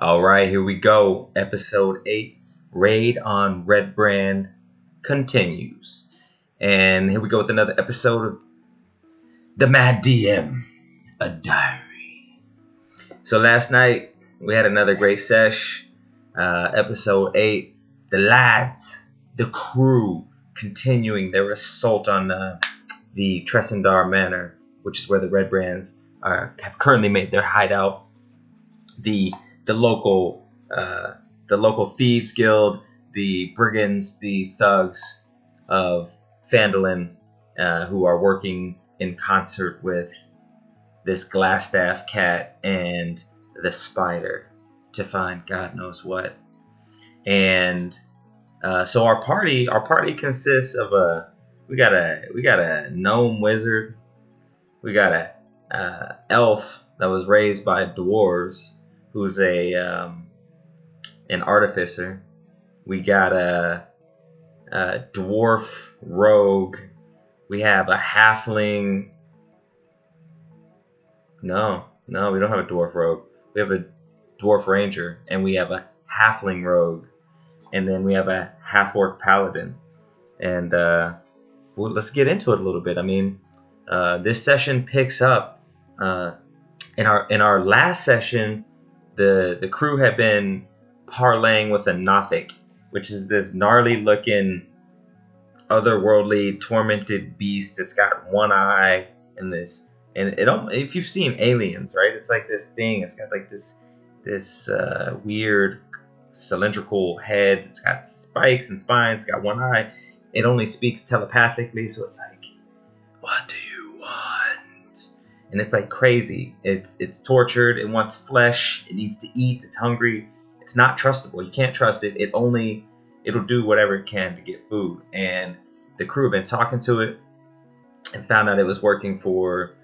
All right, here we go. Episode 8, Raid on Redbrand continues. And here we go with another episode of The Mad DM, a diary. So last night, we had another great sesh. Episode 8, the lads, the crew, continuing their assault on the Tresendar Manor, which is where the Redbrands have currently made their hideout. The local thieves guild, the brigands, the thugs of Phandalin, who are working in concert with this Glassstaff cat and the spider to find God knows what. And so our party consists of we got a gnome wizard, we got a elf that was raised by dwarves, who's an artificer. We got a dwarf rogue. We have a halfling. No, we don't have a dwarf rogue. We have a dwarf ranger, and we have a halfling rogue, and then we have a half-orc paladin. And well, let's get into it a little bit. I mean, this session picks up in our last session. The crew had been parlaying with a Nothic, which is this gnarly looking otherworldly tormented beast. It's got one eye and this, and it don't, if you've seen Aliens, right? It's like this thing. It's got like this weird cylindrical head. It's got spikes and spines. It's got one eye. It only speaks telepathically, so it's like, what do you want? And it's like crazy. It's tortured. It wants flesh. It needs to eat. It's hungry. It's not trustable. You can't trust it. It'll do whatever it can to get food. And the crew have been talking to it and found out it was working for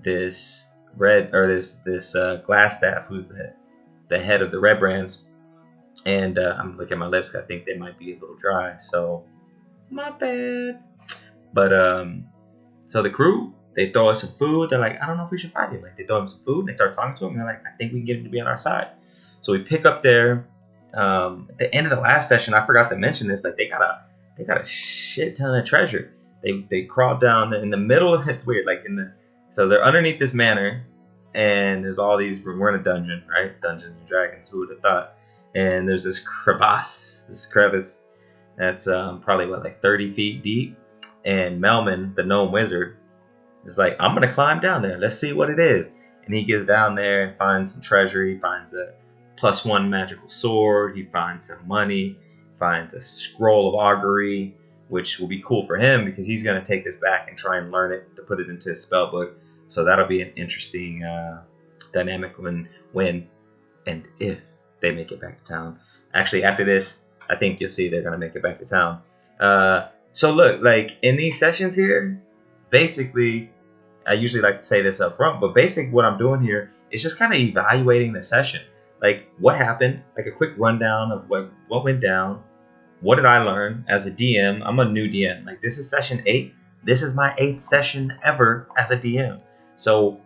this Glassstaff, who's the head of the Redbrands. And I'm looking at my lips. I think they might be a little dry. So my bad. But so the crew, they throw us some food. They're like, I don't know if we should fight him. Like, they throw him some food and they start talking to him. And they're like, I think we can get him to be on our side. So we pick up there. At the end of the last session, I forgot to mention this. Like, they got a shit ton of treasure. They crawled down in the middle. It's weird. Like so they're underneath this manor, and there's all these. We're in a dungeon, right? Dungeons and Dragons. Who would have thought? And there's this crevice that's probably like 30 feet deep. And Melman, the gnome wizard, is like, I'm gonna climb down there. Let's see what it is. And he gets down there and finds some treasure. He finds a +1 magical sword. He finds some money. Finds a scroll of augury, which will be cool for him because he's gonna take this back and try and learn it to put it into his spell book. So that'll be an interesting dynamic when and if they make it back to town. Actually, after this, I think you'll see they're gonna make it back to town. So look, like in these sessions here, basically, I usually like to say this up front, but basically what I'm doing here is just kind of evaluating the session. Like, what happened, like a quick rundown of what went down. What did I learn as a DM? I'm a new DM. Like, this is session 8. This is my 8th session ever as a DM. So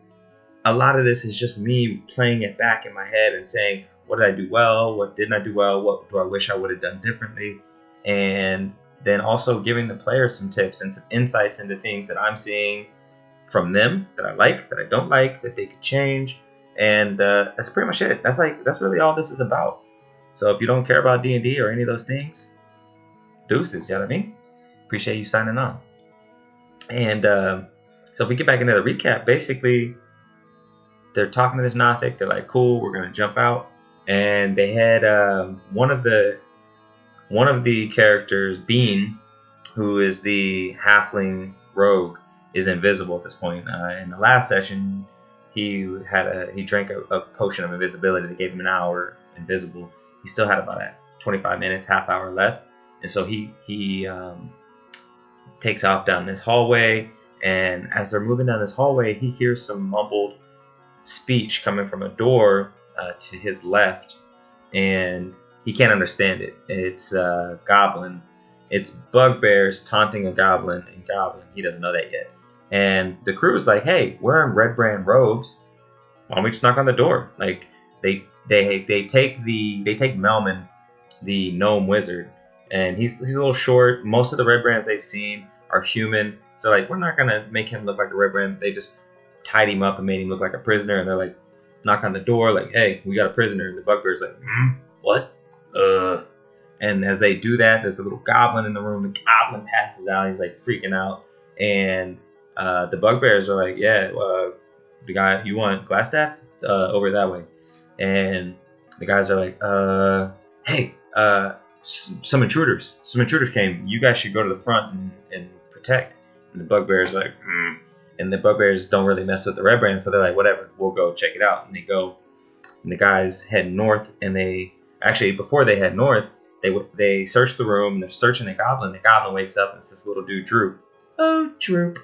a lot of this is just me playing it back in my head and saying, what did I do well? What didn't I do well? What do I wish I would have done differently? And then also giving the players some tips and some insights into things that I'm seeing from them that I like, that I don't like, that they could change. And that's pretty much it. That's really all this is about. So if you don't care about D&D or any of those things, deuces, you know what I mean? Appreciate you signing on. And so if we get back into the recap, basically they're talking to this Nothic. They're like, cool, we're gonna jump out. And they had one of the characters, Bean, who is the halfling rogue, is invisible at this point. In the last session, he drank a potion of invisibility that gave him an hour invisible. He still had about 25 minutes, half hour left, and so he takes off down this hallway. And as they're moving down this hallway, he hears some mumbled speech coming from a door to his left, and he can't understand it. It's goblin. It's bugbears taunting a goblin in goblin. He doesn't know that yet. And the crew is like, hey, we're in Redbrand robes. Why don't we just knock on the door? Like, they they take Melman, the gnome wizard, and he's a little short. Most of the Redbrands they've seen are human, so like we're not gonna make him look like a Redbrand. They just tied him up and made him look like a prisoner, and they're like knock on the door like, hey, we got a prisoner, and the bugbear's like, what? And as they do that, there's a little goblin in the room. The goblin passes out. He's like freaking out, and the bugbears are like, yeah, the guy, you want Glassstaff? Over that way. And the guys are like, hey, some intruders came. You guys should go to the front and protect. And the bugbears are like, and the bugbears don't really mess with the Redbrand, so they're like, whatever, we'll go check it out. And they go, and the guys head north, and they actually, before they head north, they search the room. They're searching the goblin. The goblin wakes up, and it's this little dude, Droop. Oh, Droop.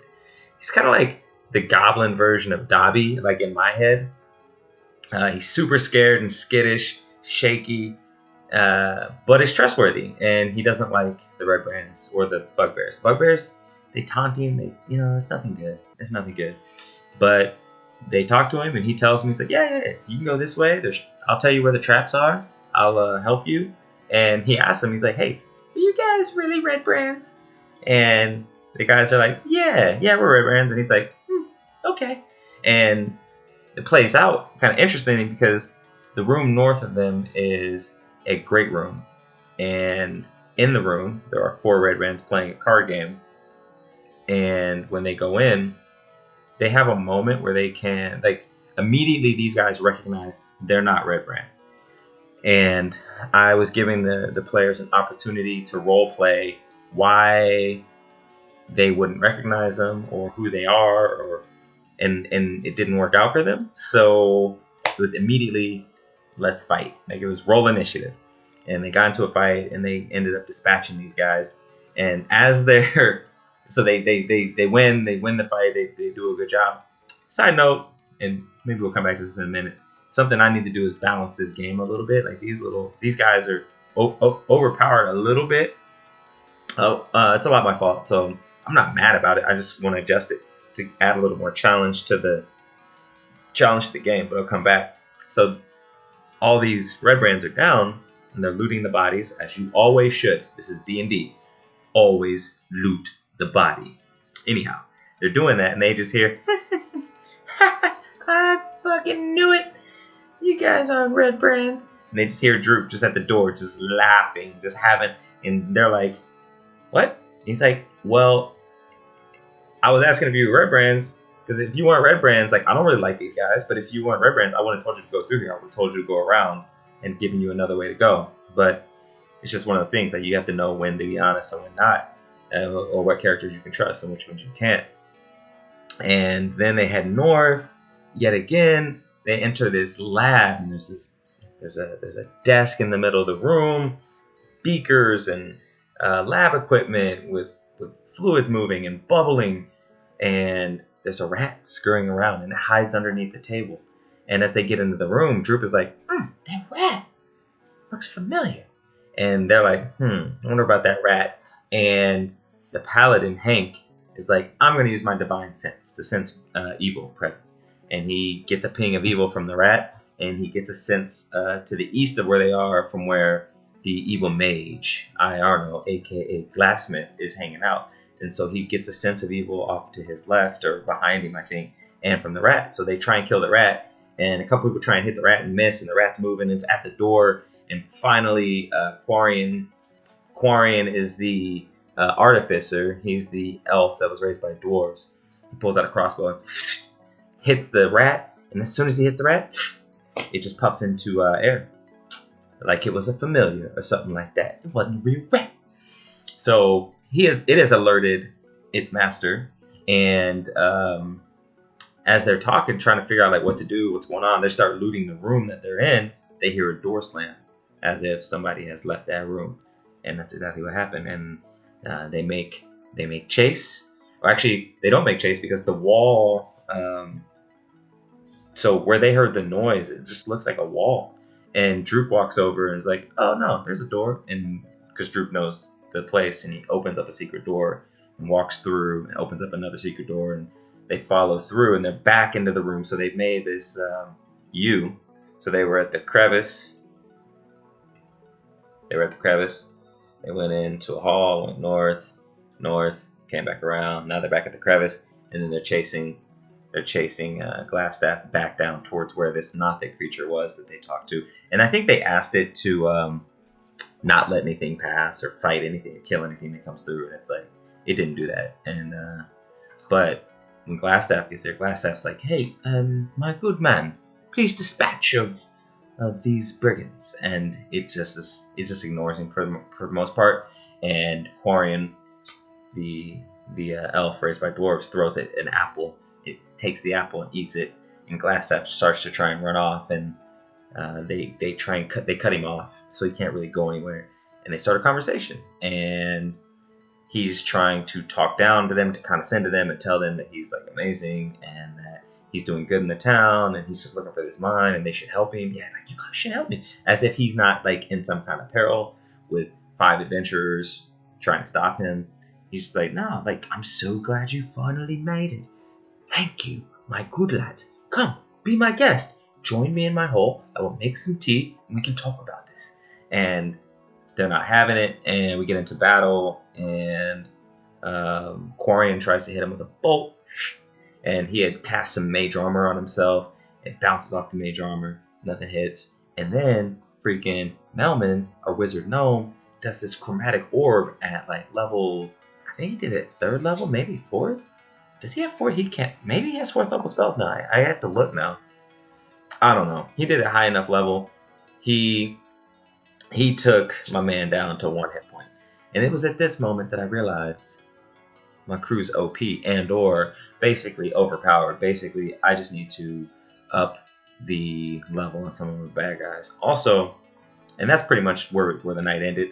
He's kind of like the goblin version of Dobby, like in my head. He's super scared and skittish, shaky, but he's trustworthy, and he doesn't like the Redbrands or the bugbears. Bugbears, they taunt him. It's nothing good. It's nothing good. But they talk to him, and he tells me, he's like, yeah, you can go this way. I'll tell you where the traps are. I'll help you. And he asks them, he's like, hey, are you guys really Redbrands? And the guys are like, yeah, we're Redbrands. And he's like, okay. And it plays out kind of interestingly because the room north of them is a great room. And in the room, there are 4 Redbrands playing a card game. And when they go in, they have a moment where they can, like, immediately these guys recognize they're not Redbrands. And I was giving the players an opportunity to role play why they wouldn't recognize them or who they are, and it didn't work out for them. So it was immediately, let's fight. Like, it was roll initiative. And they got into a fight, and they ended up dispatching these guys. And as they're, so they win the fight, they do a good job. Side note, and maybe we'll come back to this in a minute, something I need to do is balance this game a little bit. Like, these guys are overpowered a little bit. It's a lot my fault, so I'm not mad about it. I just want to adjust it to add a little more challenge to the game, but I'll come back. So all these Redbrands are down, and they're looting the bodies, as you always should. This is D&D. Always loot the body. Anyhow, they're doing that, and they just hear, I fucking knew it. You guys aren't Redbrands. And they just hear Droop just at the door, just laughing, just having, and they're like, what? He's like, well, I was asking if you were Redbrands, because if you weren't Redbrands, like, I don't really like these guys, but if you weren't Redbrands, I wouldn't have told you to go through here. I would have told you to go around and given you another way to go. But it's just one of those things that you have to know when to be honest and when not, or what characters you can trust and which ones you can't. And then they head north yet again. They enter this lab, and there's a desk in the middle of the room, beakers and lab equipment with fluids moving and bubbling, and there's a rat scurrying around, and it hides underneath the table. And as they get into the room, Droop is like, that rat looks familiar. And they're like, I wonder about that rat. And the paladin, Hank, is like, I'm going to use my divine sense to sense evil presence. And he gets a ping of evil from the rat, and he gets a sense to the east of where they are from where the evil mage, Iarno, aka Glassmith, is hanging out. And so he gets a sense of evil off to his left, or behind him, I think, and from the rat. So they try and kill the rat, and a couple people try and hit the rat and miss, and the rat's moving, it's at the door. And finally, Quarian is the artificer. He's the elf that was raised by dwarves. He pulls out a crossbow and hits the rat, and as soon as he hits the rat, it just puffs into air, like it was a familiar or something like that. It wasn't a real rat. So it has alerted its master, and as they're talking, trying to figure out like what to do, what's going on, they start looting the room that they're in. They hear a door slam, as if somebody has left that room, and that's exactly what happened. And they make chase, or actually they don't make chase because the wall. So where they heard the noise, it just looks like a wall. And Droop walks over and is like, oh no, there's a door. And because Droop knows the place, and he opens up a secret door and walks through and opens up another secret door, and they follow through, and they're back into the room. So they've made this U. So they were at the crevice. They went into a hall, went north, came back around. Now they're back at the crevice, and then they're chasing Glassstaff back down towards where this Nothic creature was that they talked to. And I think they asked it to not let anything pass or fight anything or kill anything that comes through. And it's like, it didn't do that. And but when Glassstaff gets there, Glassstaff's like, hey, my good man, please dispatch of these brigands. And it just ignores him for the most part. And Quarian, the elf raised by dwarves, throws it an apple. It takes the apple and eats it, and Glassstaff starts to try and run off, and they cut him off, so he can't really go anywhere. And they start a conversation, and he's trying to talk down to them, to condescend to them, and tell them that he's like amazing and that he's doing good in the town, and he's just looking for this mine, and they should help him. Yeah, like, you guys should help me, as if he's not like in some kind of peril with 5 adventurers trying to stop him. He's just like, no, like, I'm so glad you finally made it. Thank you, my good lad. Come, be my guest. Join me in my hole. I will make some tea, and we can talk about this. And they're not having it, and we get into battle, and Quarian tries to hit him with a bolt, and he had cast some mage armor on himself. It bounces off the mage armor. Nothing hits. And then freaking Melman, our wizard gnome, does this chromatic orb at like level, I think he did it 3rd level, maybe 4th. Does he have 4? He can't. Maybe he has 4th level spells now. I have to look now. I don't know. He did it high enough level. He took my man down to 1 hit point. And it was at this moment that I realized my crew's OP and or basically overpowered. Basically, I just need to up the level on some of the bad guys. Also, and that's pretty much where the night ended.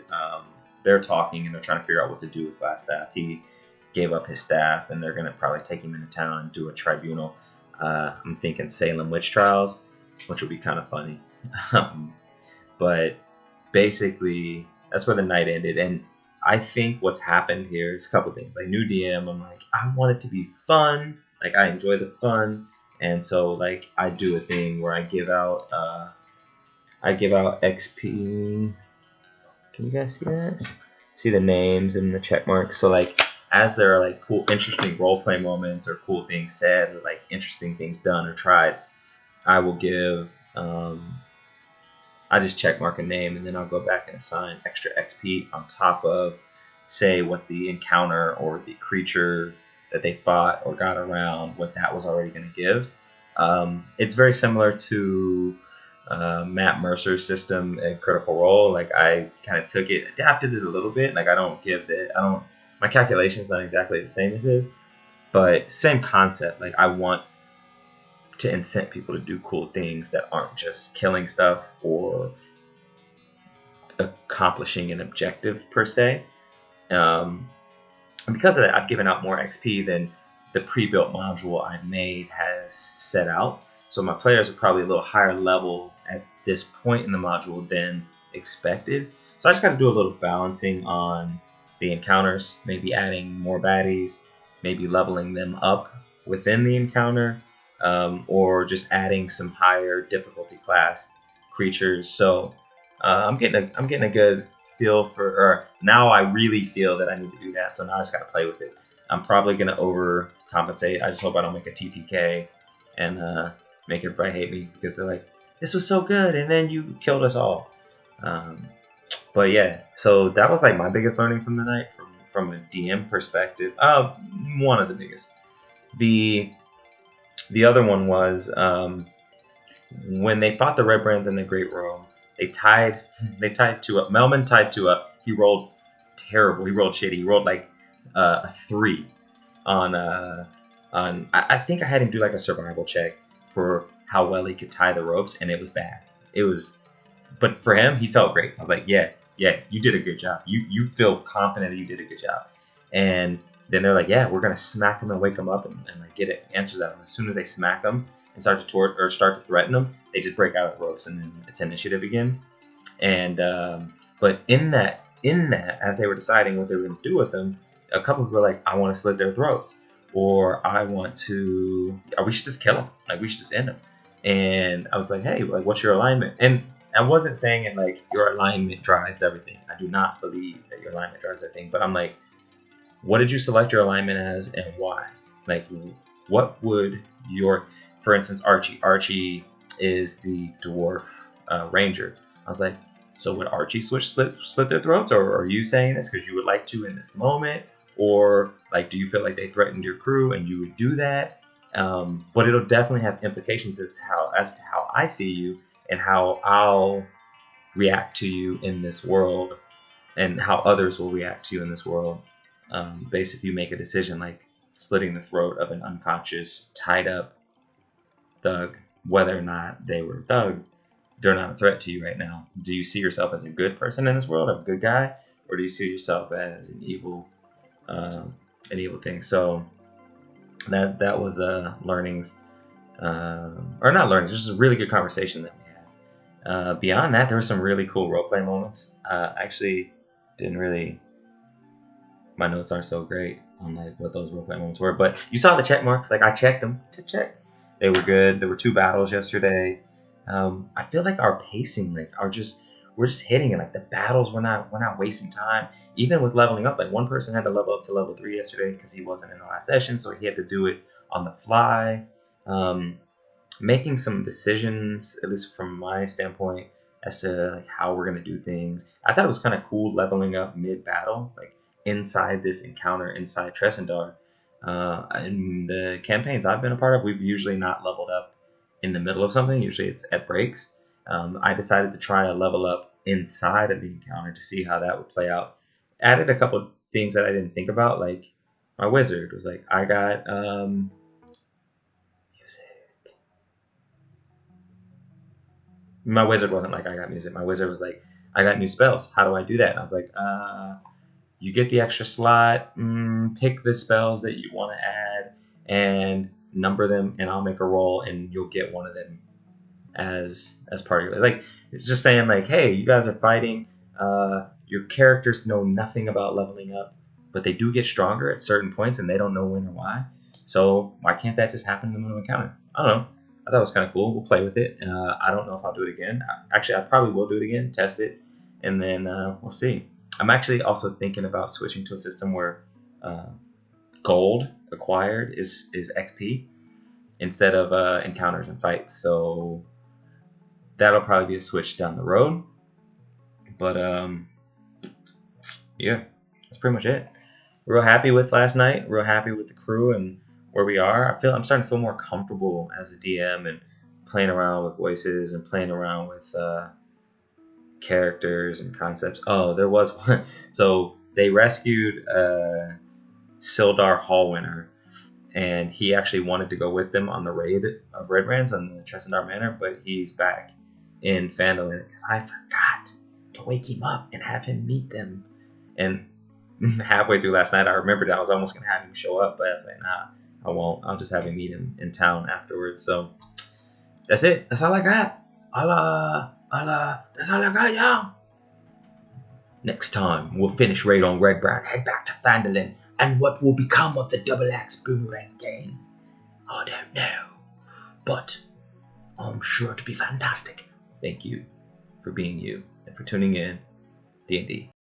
They're talking and they're trying to figure out what to do with Glassstaff. He gave up his staff, and they're going to probably take him into town and do a tribunal. I'm thinking Salem witch trials, which would be kind of funny. But basically, that's where the night ended. And I think what's happened here is a couple things. Like, new DM, I'm like, I want it to be fun. Like, I enjoy the fun. And so, like, I do a thing where I give out XP. Can you guys see that? See the names and the check marks. So, like, as there are like cool, interesting roleplay moments or cool things said, or like interesting things done or tried, I will give, I just check mark a name, and then I'll go back and assign extra XP on top of, say, what the encounter or the creature that they fought or got around, what that was already going to give. It's very similar to Matt Mercer's system at Critical Role. Like, I kind of took it, adapted it a little bit. Like, my calculation is not exactly the same as his, but same concept. Like, I want to incent people to do cool things that aren't just killing stuff or accomplishing an objective per se. And because of that, I've given out more XP than the pre-built module I made has set out. So my players are probably a little higher level at this point in the module than expected. So I just got to do a little balancing on the encounters, maybe adding more baddies, maybe leveling them up within the encounter, or just adding some higher difficulty class creatures. So I'm getting a good feel for, or now I really feel that I need to do that. So now I just got to play with it. I'm probably going to overcompensate. I just hope I don't make a TPK and make everybody hate me because they're like, this was so good and then you killed us all. But yeah, so that was like my biggest learning from the night, from a DM perspective. One of the biggest. The other one was when they fought the Redbrands in the Great Room. They tied 2 up. Melman tied 2 up. He rolled terrible. He rolled shitty. He rolled like a 3 on. I think I had him do like a survival check for how well he could tie the ropes, and it was bad. But for him, he felt great. I was like, yeah, you did a good job. You feel confident that you did a good job. And then they're like, yeah, we're gonna smack him and wake him up and like get it answers out of him. As soon as they smack him and start to threaten him, they just break out of the ropes, and then it's initiative again. And but in that, as they were deciding what they were gonna do with him, a couple were like, I want to slit their throats, or we should just kill him. Like, we should just end him. And I was like, hey, like, what's your alignment? And I wasn't saying it like your alignment drives everything. I do not believe that your alignment drives everything. But I'm like, what did you select your alignment as and why? Like, what would your, for instance, Archie is the dwarf ranger. I was like, so would Archie slit their throats, or are you saying this because you would like to in this moment, or like, do you feel like they threatened your crew and you would do that? But it'll definitely have implications as to how I see you and how I'll react to you in this world, and how others will react to you in this world. Based if you make a decision like slitting the throat of an unconscious, tied up thug, whether or not they were a thug, they're not a threat to you right now. Do you see yourself as a good person in this world, a good guy, or do you see yourself as an evil thing? So that was learnings, or not learnings. Just a really good conversation that we had. Beyond that, there were some really cool roleplay moments. Actually, didn't really. My notes aren't so great on like what those roleplay moments were, but you saw the check marks. Like I checked them. Check. They were good. There were 2 battles yesterday. I feel like our pacing, like we're just hitting it. Like the battles, we're not wasting time. Even with leveling up, like one person had to level up to level 3 yesterday because he wasn't in the last session, so he had to do it on the fly. Making some decisions, at least from my standpoint, as to like how we're gonna do things. I thought it was kind of cool leveling up mid battle, like inside this encounter inside Tresendar. In the campaigns I've been a part of, we've usually not leveled up in the middle of something. Usually it's at breaks. I decided to try a level up inside of the encounter to see how that would play out. Added a couple things that I didn't think about, like my wizard was like, I got music. My wizard wasn't like, I got music. My wizard was like, I got new spells. How do I do that? And I was like, you get the extra slot, pick the spells that you want to add and number them, and I'll make a roll and you'll get one of them as part of it. Like just saying like, hey, you guys are fighting, your characters know nothing about leveling up, but they do get stronger at certain points and they don't know when or why. So why can't that just happen in the middle of an encounter? I don't know. I thought it was kind of cool. We'll play with it. I don't know if I'll do it again. Actually, I probably will do it again, test it, and then we'll see. I'm actually also thinking about switching to a system where gold acquired is XP instead of encounters and fights. So that'll probably be a switch down the road. But yeah, that's pretty much it. Real happy with last night. Real happy with the crew and where we are. I'm starting to feel more comfortable as a DM and playing around with voices and playing around with characters and concepts. Oh, there was one. So they rescued Sildar Hallwinter, and he actually wanted to go with them on the raid of Redbrand on the Tresendar Manor, but he's back in Phandalin because I forgot to wake him up and have him meet them. And halfway through last night, I remembered I was almost going to have him show up, but I was like, nah, I won't. I'll just have him meet him in town afterwards. So that's it. That's all I got. That's all I got, y'all. Next time, we'll finish raid on Redbrand, head back to Phandalin, and what will become of the double axe boomerang gang, I don't know. But I'm sure to be fantastic. Thank you for being you and for tuning in. D&D.